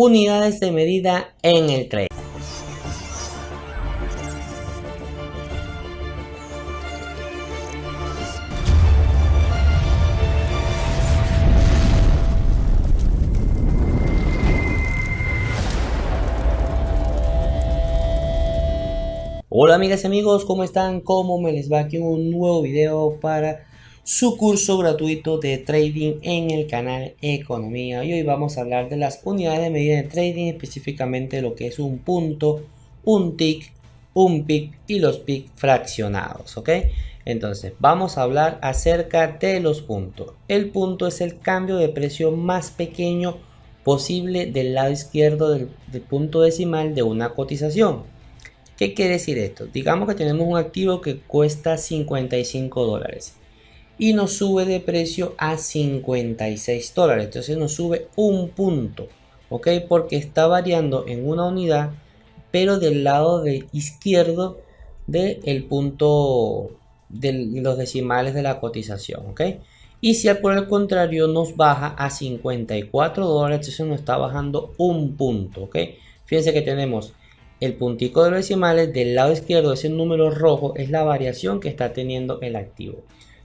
Unidades de medida en el trading. Hola amigas y amigos, ¿cómo están? ¿Cómo me les va? Aquí un nuevo video para su curso gratuito de trading en el canal Economía. Y hoy vamos a hablar de las unidades de medida de trading, específicamente lo que es un punto, un tick, un pic y los pic fraccionados, ¿ok? Entonces vamos a hablar acerca de los puntos. El punto es el cambio de precio más pequeño posible del lado izquierdo del punto decimal de una cotización. ¿Qué quiere decir esto? Digamos que tenemos un activo que cuesta $55 y nos sube de precio a $56. Entonces nos sube un punto, ¿ok? Porque está variando en una unidad, pero del lado izquierdo del punto de los decimales de la cotización, ¿ok? Y si por el contrario nos baja a $54, entonces nos está bajando un punto, ¿ok? Fíjense que tenemos el puntico de los decimales del lado izquierdo, ese número rojo es la variación que está teniendo el activo.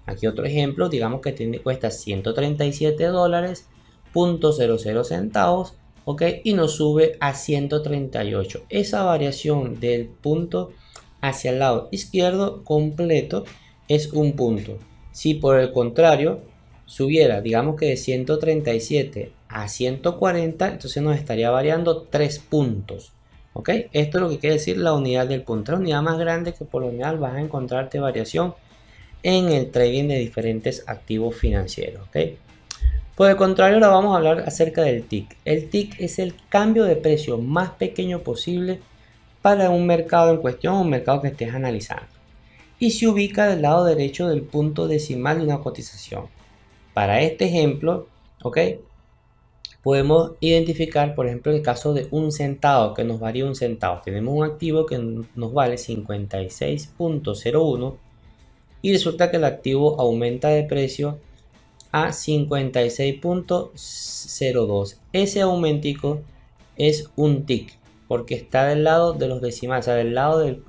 Aquí otro ejemplo, digamos que cuesta $137.00 centavos, ¿ok? Y nos sube a 138. Esa variación del punto hacia el lado izquierdo completo es un punto. Si por el contrario subiera, digamos que de 137 a 140, entonces nos estaría variando 3 puntos. ¿Ok? Esto es lo que quiere decir la unidad del punto. La unidad más grande que por lo general vas a encontrarte variación en el trading de diferentes activos financieros. ¿Ok? Por el contrario, ahora vamos a hablar acerca del tick. El tick es el cambio de precio más pequeño posible para un mercado en cuestión, un mercado que estés analizando. Y se ubica del lado derecho del punto decimal de una cotización. Para este ejemplo, ¿ok? Podemos identificar, por ejemplo, el caso de un centavo, que nos varía un centavo. Tenemos un activo que nos vale 56.01 y resulta que el activo aumenta de precio a 56.02. Ese aumentico es un tick porque está del lado de los decimales, o sea, del lado del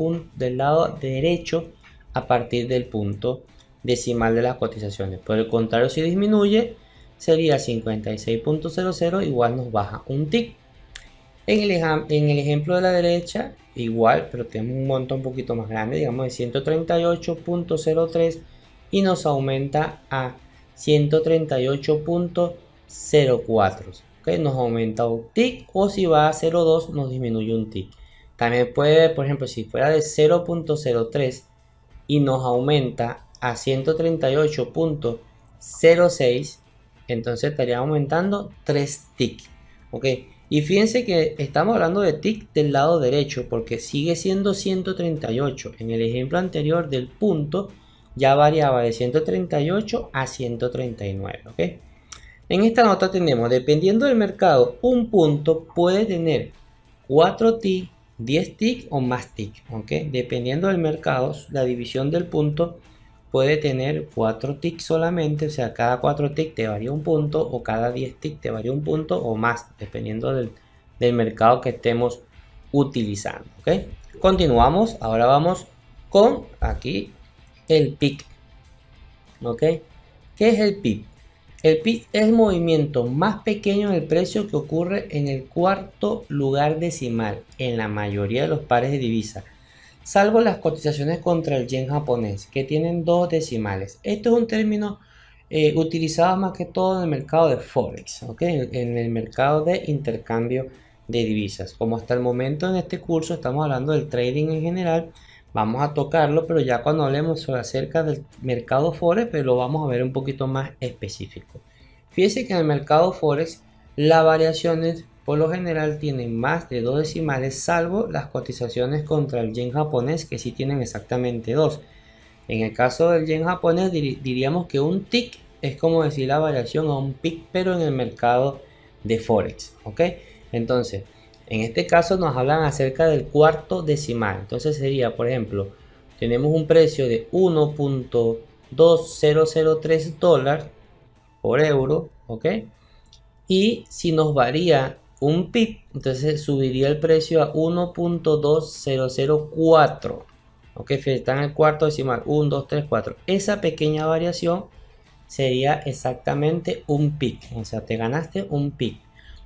lado derecho a partir del punto decimal de las cotizaciones. Por el contrario, si disminuye, sería 56.00, igual nos baja un tick. En el ejemplo de la derecha, igual, pero tenemos un monto un poquito más grande, digamos de 138.03 y nos aumenta a 138.04. ¿Okay? Nos aumenta un tick, o si va a 0.2 nos disminuye un tick. También puede, por ejemplo, si fuera de 0.03 y nos aumenta a 138.06, entonces estaría aumentando 3 ticks, ¿ok? Y fíjense que estamos hablando de tick del lado derecho porque sigue siendo 138. En el ejemplo anterior del punto ya variaba de 138 a 139, ¿ok? En esta nota tenemos, dependiendo del mercado, un punto puede tener 4 ticks, 10 ticks o más ticks, ¿ok? Dependiendo del mercado, la división del punto puede tener 4 ticks solamente, o sea, cada 4 ticks te varía un punto, o cada 10 ticks te varía un punto o más, dependiendo del mercado que estemos utilizando, ¿ok? Continuamos, ahora vamos con aquí el pic, ¿ok? ¿Qué es el pic? El pic es el movimiento más pequeño del precio que ocurre en el cuarto lugar decimal en la mayoría de los pares de divisas, salvo las cotizaciones contra el yen japonés, que tienen 2 decimales. Esto es un término utilizado más que todo en el mercado de Forex, ¿ok? En el mercado de intercambio de divisas. Como hasta el momento en este curso estamos hablando del trading en general, vamos a tocarlo, pero ya cuando hablemos acerca del mercado Forex, pues lo vamos a ver un poquito más específico. Fíjense que en el mercado Forex las variaciones por lo general tienen más de 2 decimales, salvo las cotizaciones contra el yen japonés, que sí tienen exactamente 2. En el caso del yen japonés diríamos que un tick es como decir la variación a un pic, pero en el mercado de Forex, ¿ok? Entonces, en este caso nos hablan acerca del cuarto decimal. Entonces sería, por ejemplo, tenemos un precio de 1.2003 dólares por euro, ¿ok? Y si nos varía un pip, entonces subiría el precio a 1.2004. Ok, está en el cuarto decimal, 1, 2, 3, 4. Esa pequeña variación sería exactamente un pic, o sea, te ganaste un pic.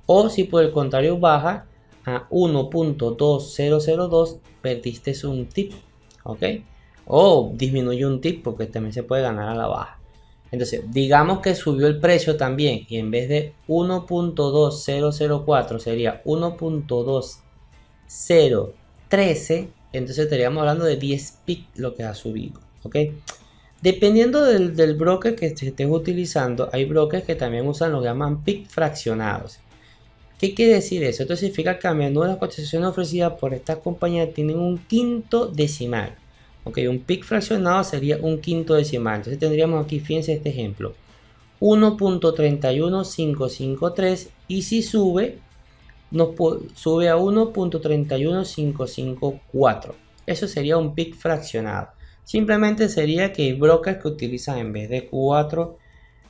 O si por el contrario baja a 1.2002, perdiste un tip, ok. O disminuye un tip porque también se puede ganar a la baja. Entonces, digamos que subió el precio también y en vez de 1.2004 sería 1.2013, entonces estaríamos hablando de 10 pic lo que ha subido, ¿ok? Dependiendo del broker que estés utilizando, hay brokers que también usan lo que llaman pic fraccionados. ¿Qué quiere decir eso? Esto significa que a menudo las cotizaciones ofrecidas por esta compañía tienen un quinto decimal. Ok, un pic fraccionado sería un quinto decimal. Entonces tendríamos aquí, fíjense este ejemplo, 1.31553 y si sube, sube a 1.31554. Eso sería un pic fraccionado. Simplemente sería que hay brokers que utilizan en vez de 4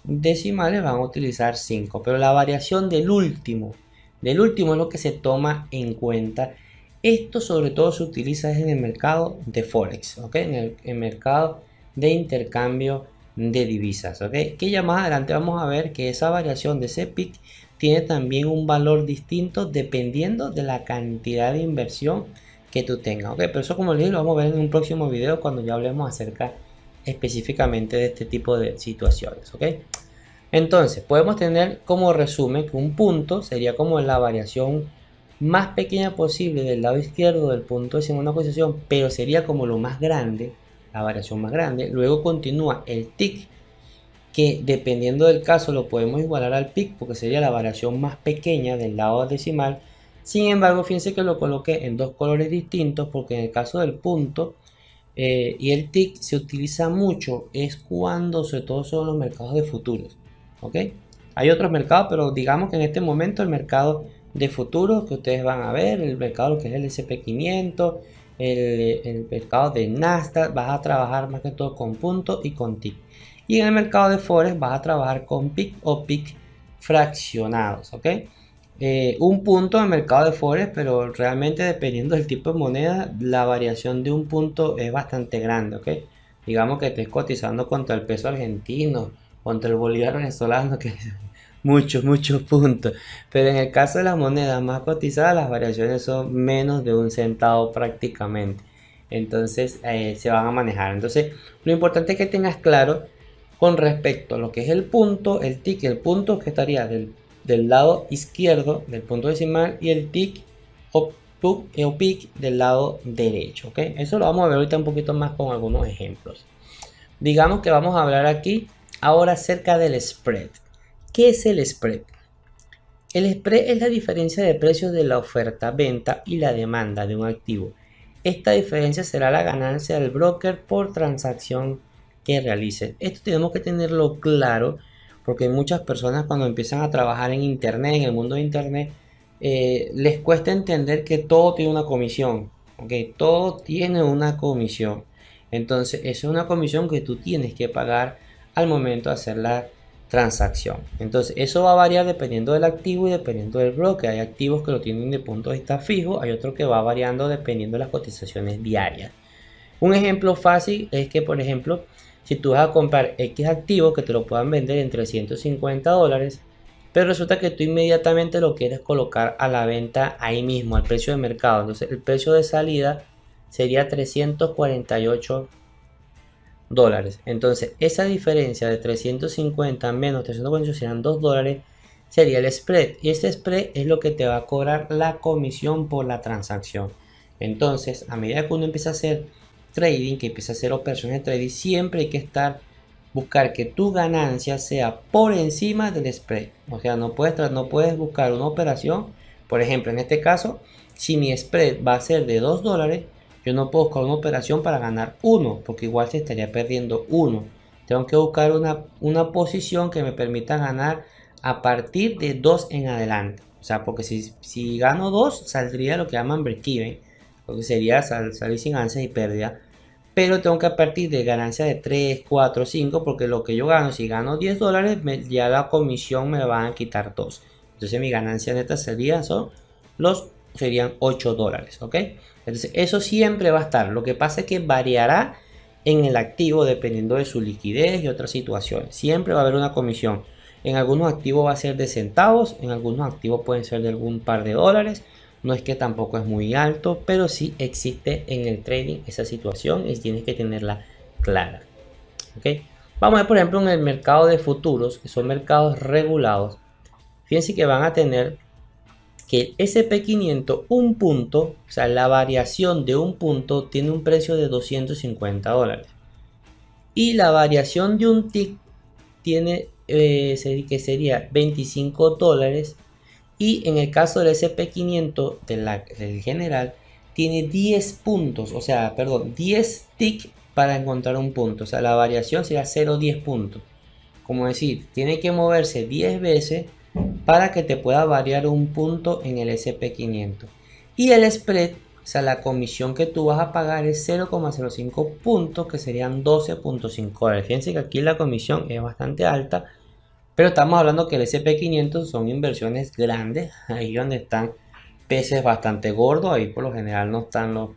decimales van a utilizar 5, pero la variación del último es lo que se toma en cuenta. Esto sobre todo se utiliza en el mercado de Forex, ¿ok? En el mercado de intercambio de divisas, ¿ok? Que ya más adelante vamos a ver que esa variación de ese pic tiene también un valor distinto dependiendo de la cantidad de inversión que tú tengas, ¿ok? Pero eso, como les dije, lo vamos a ver en un próximo video cuando ya hablemos acerca específicamente de este tipo de situaciones, ¿ok? Entonces, podemos tener como resumen que un punto sería como la variación más pequeña posible del lado izquierdo del punto de segunda posición, pero sería como lo más grande, la variación más grande. Luego continúa el tick, que dependiendo del caso lo podemos igualar al pic porque sería la variación más pequeña del lado decimal. Sin embargo, fíjense que lo coloqué en dos colores distintos porque en el caso del punto y el tick se utiliza mucho es cuando sobre todo son los mercados de futuros, ¿ok? Hay otros mercados, pero digamos que en este momento el mercado de futuros que ustedes van a ver, el mercado que es el SP500, el mercado de Nasdaq, vas a trabajar más que todo con punto y con tick. Y en el mercado de Forex vas a trabajar con pic o pic fraccionados, ¿ok? Un punto en el mercado de Forex, pero realmente dependiendo del tipo de moneda, la variación de un punto es bastante grande, ¿ok? Digamos que estés cotizando contra el peso argentino, contra el bolívar venezolano, que es muchos puntos. Pero en el caso de las monedas más cotizadas, las variaciones son menos de un centavo prácticamente. Entonces se van a manejar. Entonces lo importante es que tengas claro con respecto a lo que es el punto, el tick, el punto que estaría del lado izquierdo del punto decimal y el tick o pic del lado derecho, ¿ok? Eso lo vamos a ver ahorita un poquito más con algunos ejemplos. Digamos que vamos a hablar aquí ahora acerca del spread. ¿Qué es el spread? El spread es la diferencia de precios de la oferta-venta y la demanda de un activo. Esta diferencia será la ganancia del broker por transacción que realice. Esto tenemos que tenerlo claro porque muchas personas cuando empiezan a trabajar en internet, en el mundo de internet, les cuesta entender que todo tiene una comisión, ¿ok? Todo tiene una comisión. Entonces, eso es una comisión que tú tienes que pagar al momento de hacer la transacción. Entonces, eso va a variar dependiendo del activo y dependiendo del broker. Hay activos que lo tienen de punto de vista fijo, hay otros que va variando dependiendo de las cotizaciones diarias. Un ejemplo fácil es que, por ejemplo, si tú vas a comprar X activo que te lo puedan vender en $350, pero resulta que tú inmediatamente lo quieres colocar a la venta ahí mismo, al precio de mercado. Entonces el precio de salida sería $348. Entonces esa diferencia de 350 menos 348 serán $2, sería el spread. Y ese spread es lo que te va a cobrar la comisión por la transacción. Entonces, a medida que uno empieza a hacer trading, que empieza a hacer operaciones de trading, siempre hay que buscar que tu ganancia sea por encima del spread. O sea, no puedes buscar una operación, por ejemplo, en este caso, si mi spread va a ser de $2, yo no puedo buscar una operación para ganar 1, porque igual se estaría perdiendo 1. Tengo que buscar una posición que me permita ganar a partir de 2 en adelante. O sea, porque si gano 2, saldría lo que llaman break-even, lo que sería salir sin ganancias y pérdida. Pero tengo que a partir de ganancia de 3, 4, 5, porque lo que yo gano, si gano $10, ya la comisión me la van a quitar 2. Entonces mi ganancia neta serían $8, ¿ok? Entonces eso siempre va a estar. Lo que pasa es que variará en el activo dependiendo de su liquidez y otras situaciones. Siempre va a haber una comisión. En algunos activos va a ser de centavos, en algunos activos pueden ser de algún par de dólares. No es que tampoco es muy alto, pero sí existe en el trading esa situación y tienes que tenerla clara. ¿Ok? Vamos a ver, por ejemplo, en el mercado de futuros, que son mercados regulados. Fíjense que van a tener que el SP500, un punto, o sea, la variación de un punto tiene un precio de $250. Y la variación de un tick tiene que sería $25. Y en el caso del SP500 del general tiene 10 puntos, o sea, perdón, 10 tick para encontrar un punto. O sea, la variación sería 0,10 puntos. Como decir, tiene que moverse 10 veces para que te pueda variar un punto en el SP500. Y el spread, o sea, la comisión que tú vas a pagar es 0,05 puntos, que serían $12.5. Fíjense que aquí la comisión es bastante alta, pero estamos hablando que el SP500 son inversiones grandes, ahí donde están peces bastante gordos, ahí por lo general no están los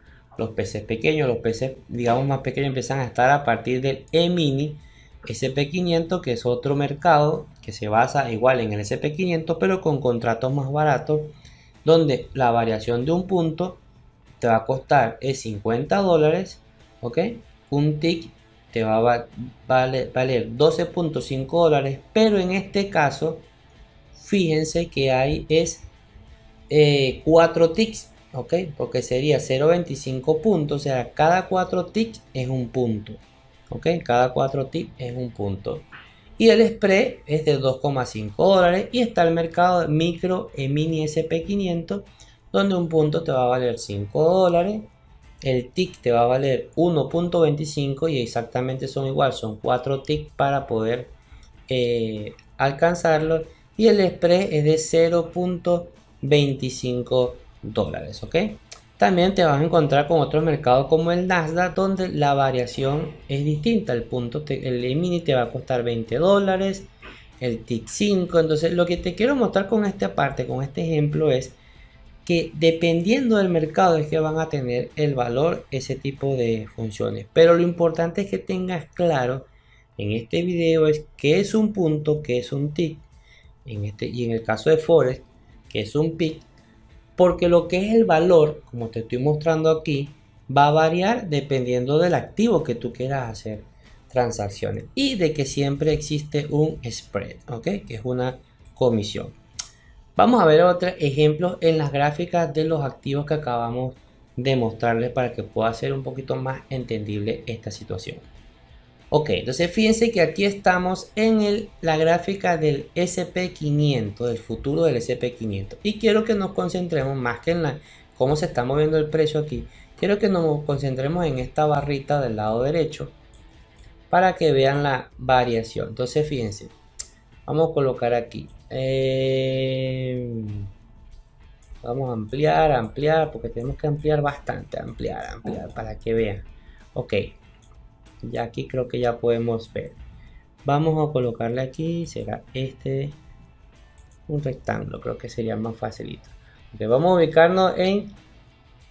peces pequeños. Los peces, digamos, más pequeños empiezan a estar a partir del E-mini SP500, que es otro mercado que se basa igual en el SP500, pero con contratos más baratos, donde la variación de un punto te va a costar $50, ¿ok? Un tick te va a valer $12.5, pero en este caso, fíjense que hay 4 ticks, ¿ok? Porque sería 0.25 puntos, o sea, cada 4 ticks es un punto, ¿ok? Cada 4 ticks es un punto. Y el spread es de $2.5 y está el mercado de micro mini SP500, donde un punto te va a valer $5. El tick te va a valer 1.25 y exactamente son igual, son 4 ticks para poder alcanzarlo. Y el spread es de $0.25, ¿ok? También te vas a encontrar con otros mercados como el Nasdaq, donde la variación es distinta. El mini te va a costar $20, el tick 5. Entonces lo que te quiero mostrar con esta parte, con este ejemplo, es que dependiendo del mercado es que van a tener el valor ese tipo de funciones. Pero lo importante es que tengas claro en este video es qué es un punto, qué es un tick, y en el caso de Forex, que es un pick, porque lo que es el valor, como te estoy mostrando aquí, va a variar dependiendo del activo que tú quieras hacer transacciones y de que siempre existe un spread, ¿ok? Que es una comisión. Vamos a ver otros ejemplos en las gráficas de los activos que acabamos de mostrarles para que pueda ser un poquito más entendible esta situación. Ok, entonces fíjense que aquí estamos en la gráfica del SP500, del futuro del SP500. Y quiero que nos concentremos más que en cómo se está moviendo el precio aquí. Quiero que nos concentremos en esta barrita del lado derecho para que vean la variación. Entonces fíjense, vamos a colocar aquí. Vamos a ampliar, porque tenemos que ampliar bastante, ampliar para que vean. Ok. Ya aquí creo que ya podemos ver. Vamos a colocarle aquí, será un rectángulo, creo que sería más facilito. Okay, vamos a ubicarnos en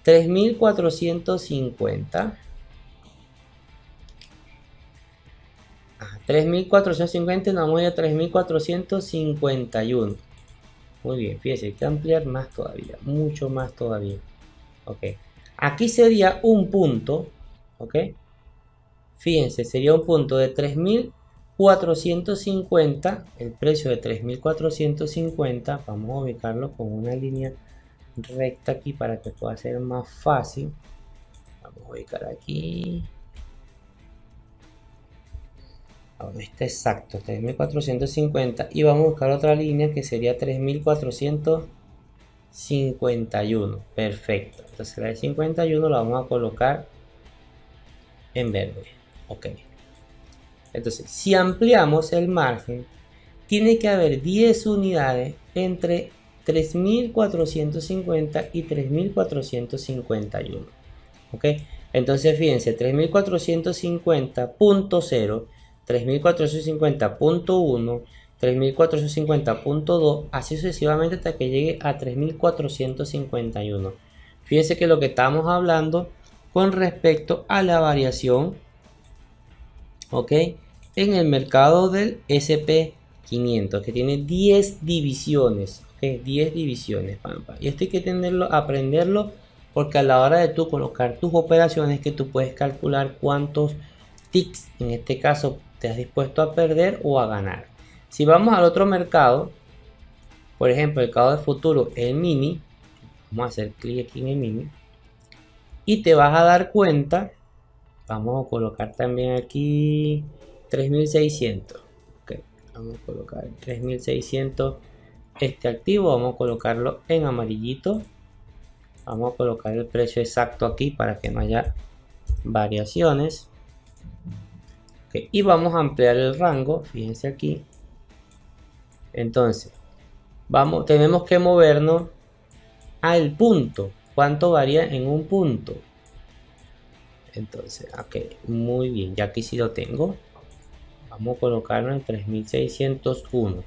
3450. 3450 y nos vamos a ir a 3451. Muy bien, fíjense, hay que ampliar más todavía, mucho más todavía. Ok, aquí sería un punto, ok. Fíjense, sería un punto de 3450, el precio de 3450. Vamos a ubicarlo con una línea recta aquí para que pueda ser más fácil. Vamos a ubicar aquí. Ahora está exacto, 3450. Y vamos a buscar otra línea que sería 3451. Perfecto. Entonces la de 51 la vamos a colocar en verde. Ok. Entonces, si ampliamos el margen, tiene que haber 10 unidades entre 3450 y 3451. Ok. Entonces, fíjense, 3450.0, 3450.1, 3450.2, así sucesivamente hasta que llegue a 3451. Fíjense que lo que estamos hablando con respecto a la variación, ¿ok? En el mercado del SP500, que tiene 10 divisiones, ¿ok? 10 divisiones, y esto hay que aprenderlo, porque a la hora de tú colocar tus operaciones, que tú puedes calcular cuántos ticks, en este caso, te has dispuesto a perder o a ganar. Si vamos al otro mercado, por ejemplo, el mercado de futuro, el mini, vamos a hacer clic aquí en el mini, y te vas a dar cuenta, vamos a colocar también aquí 3600. Okay, vamos a colocar 3600 este activo, vamos a colocarlo en amarillito. Vamos a colocar el precio exacto aquí para que no haya variaciones. Okay, y vamos a ampliar el rango, fíjense aquí. Entonces, tenemos que movernos al punto. ¿Cuánto varía en un punto? Entonces, ok, muy bien, ya aquí sí lo tengo. Vamos a colocarlo en 3601.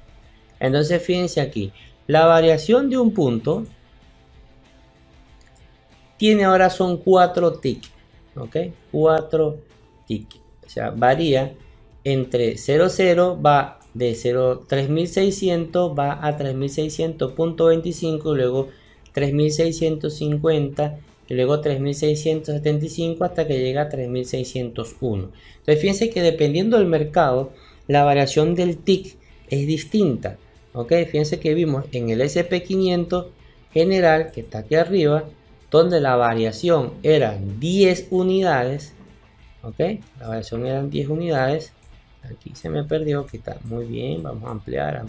Entonces, fíjense aquí, la variación de un punto tiene ahora son 4 ticks, ok, 4 ticks. O sea, varía entre 00, va de 3600, va a 3600.25, luego 3650 y luego 3675 hasta que llega a 3601. Entonces fíjense que dependiendo del mercado, la variación del tick es distinta. Ok, fíjense que vimos en el SP500 general, que está aquí arriba, donde la variación eran 10 unidades. Ok, la variación eran 10 unidades. Aquí se me perdió, que está muy bien. Vamos a ampliar.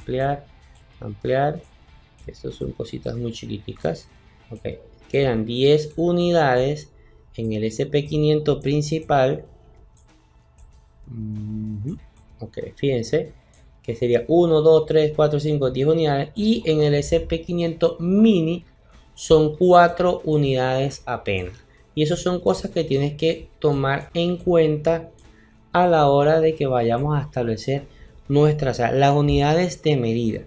Estas son cositas muy chiquiticas. Ok, quedan 10 unidades en el SP500 principal. Ok, fíjense que sería 1, 2, 3, 4, 5, 10 unidades. Y en el SP500 mini son 4 unidades apenas. Y eso son cosas que tienes que tomar en cuenta a la hora de que vayamos a establecer las unidades de medida.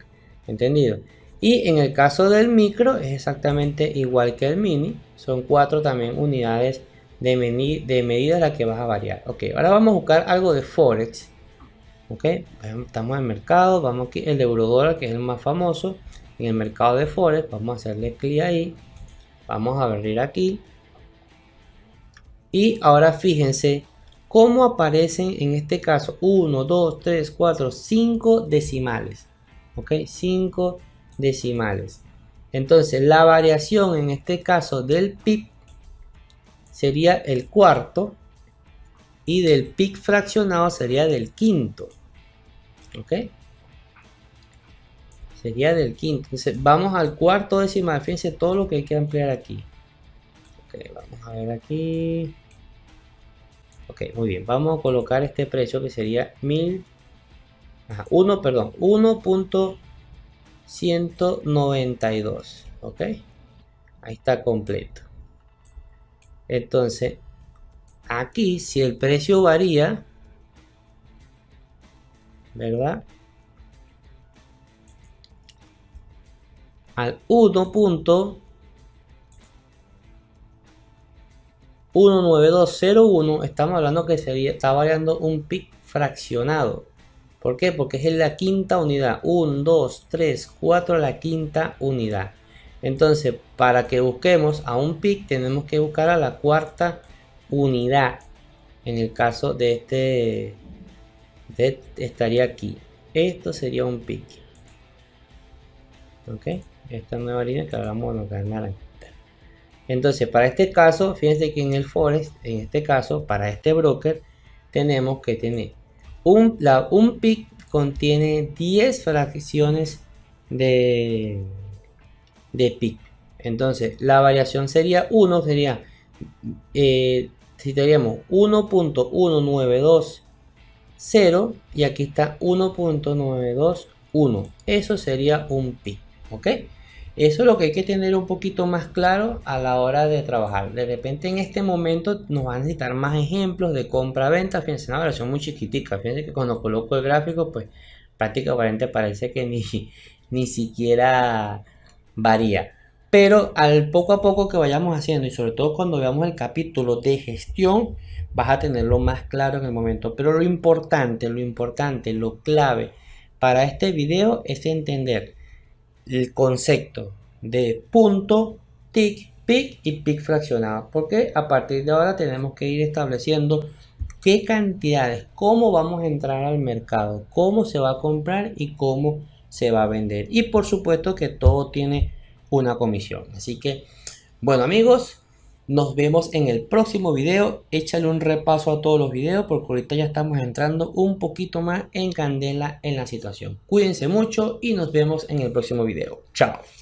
¿Entendido? Y en el caso del micro es exactamente igual que el mini. Son 4 también unidades de medida la que vas a variar. Ok, ahora vamos a buscar algo de Forex. Ok, estamos en el mercado. Vamos aquí, el eurodólar, que es el más famoso. En el mercado de Forex, vamos a hacerle clic ahí. Vamos a abrir aquí. Y ahora fíjense cómo aparecen en este caso 1, 2, 3, 4, 5 decimales. Ok, 5 decimales. Entonces la variación en este caso del PIB sería el cuarto y del PIB fraccionado sería del quinto. Ok, sería del quinto. Entonces vamos al cuarto decimal. Fíjense todo lo que hay que ampliar aquí. Ok, vamos a ver aquí. Ok, muy bien. Vamos a colocar este precio que sería 1.192. Ok, ahí está completo. Entonces, aquí si el precio varía, ¿verdad? Al 1.19201, estamos hablando que está variando un PIB fraccionado. ¿Por qué? Porque es en la quinta unidad. 1, 2, 3, 4, la quinta unidad. Entonces, para que busquemos a un PIB, tenemos que buscar a la cuarta unidad. En el caso de estaría aquí. Esto sería un PIB. Ok, esta nueva línea que ahora vamos a ganar. Entonces, para este caso, fíjense que en el Forex, en este caso, para este broker, tenemos que tener un PIC contiene 10 fracciones de PIC. Entonces, la variación sería 1, sería, si teníamos 1.1920 y aquí está 1.921. Eso sería un PIC, ¿ok? Eso es lo que hay que tener un poquito más claro a la hora de trabajar. De repente en este momento nos van a necesitar más ejemplos de compra-venta. Fíjense, una versión muy chiquitica. Fíjense que cuando coloco el gráfico, pues prácticamente parece que ni siquiera varía. Pero al poco a poco que vayamos haciendo, y sobre todo cuando veamos el capítulo de gestión, vas a tenerlo más claro en el momento. Pero lo importante, lo clave para este video es entender el concepto de punto, tick, pick y pick fraccionado, porque a partir de ahora tenemos que ir estableciendo qué cantidades, cómo vamos a entrar al mercado, cómo se va a comprar y cómo se va a vender. Y por supuesto que todo tiene una comisión. Así que, bueno amigos, nos vemos en el próximo video. Échale un repaso a todos los videos porque ahorita ya estamos entrando un poquito más en candela en la situación. Cuídense mucho y nos vemos en el próximo video. Chao.